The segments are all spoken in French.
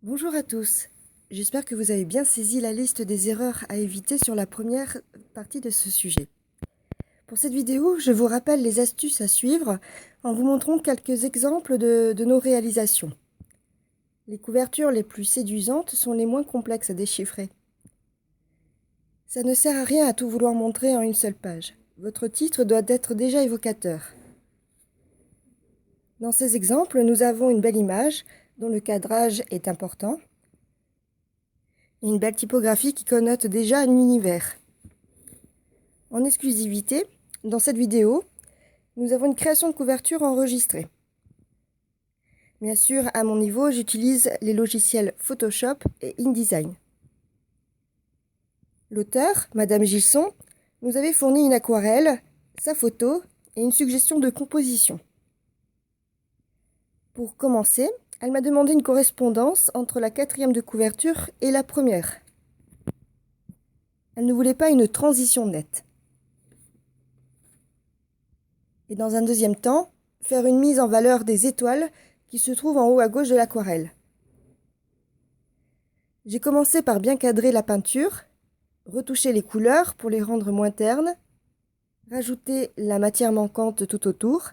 Bonjour à tous, j'espère que vous avez bien saisi la liste des erreurs à éviter sur la première partie de ce sujet. Pour cette vidéo, je vous rappelle les astuces à suivre en vous montrant quelques exemples de nos réalisations. Les couvertures les plus séduisantes sont les moins complexes à déchiffrer. Ça ne sert à rien à tout vouloir montrer en une seule page. Votre titre doit être déjà évocateur. Dans ces exemples, nous avons une belle image dont le cadrage est important et une belle typographie qui connote déjà un univers. En exclusivité, dans cette vidéo, nous avons une création de couverture enregistrée. Bien sûr, à mon niveau, j'utilise les logiciels Photoshop et InDesign. L'auteur, Madame Gilson, nous avait fourni une aquarelle, sa photo et une suggestion de composition. Pour commencer, elle m'a demandé une correspondance entre la quatrième de couverture et la première. Elle ne voulait pas une transition nette. Et dans un deuxième temps, faire une mise en valeur des étoiles qui se trouvent en haut à gauche de l'aquarelle. J'ai commencé par bien cadrer la peinture, retoucher les couleurs pour les rendre moins ternes, rajouter la matière manquante tout autour.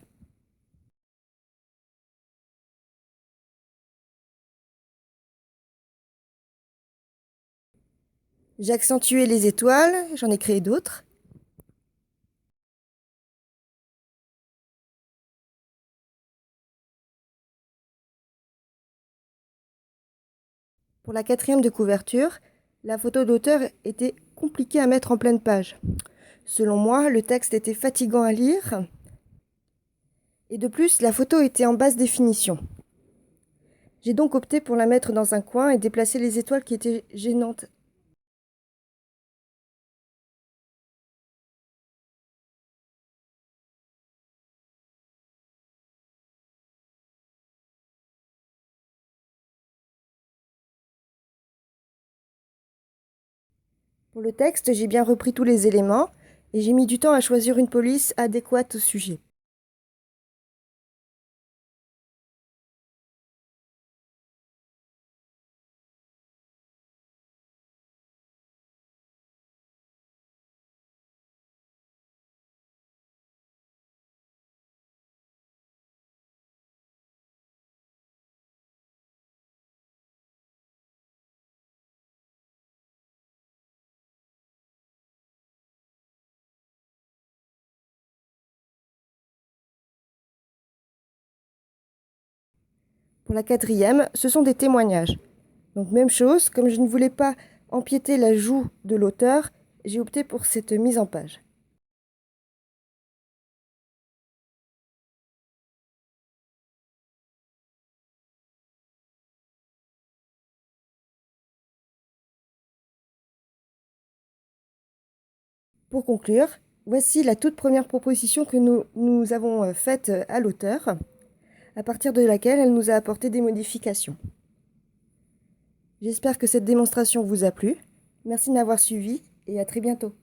J'ai accentué les étoiles, j'en ai créé d'autres. Pour la quatrième de couverture, la photo d'auteur était compliquée à mettre en pleine page. Selon moi, le texte était fatigant à lire. Et de plus, la photo était en basse définition. J'ai donc opté pour la mettre dans un coin et déplacer les étoiles qui étaient gênantes. Pour le texte, j'ai bien repris tous les éléments et j'ai mis du temps à choisir une police adéquate au sujet. Pour la quatrième, ce sont des témoignages. Donc même chose, comme je ne voulais pas empiéter la joue de l'auteur, j'ai opté pour cette mise en page. Pour conclure, voici la toute première proposition que nous avons faite à l'auteur, à partir de laquelle elle nous a apporté des modifications. J'espère que cette démonstration vous a plu. Merci de m'avoir suivi et à très bientôt.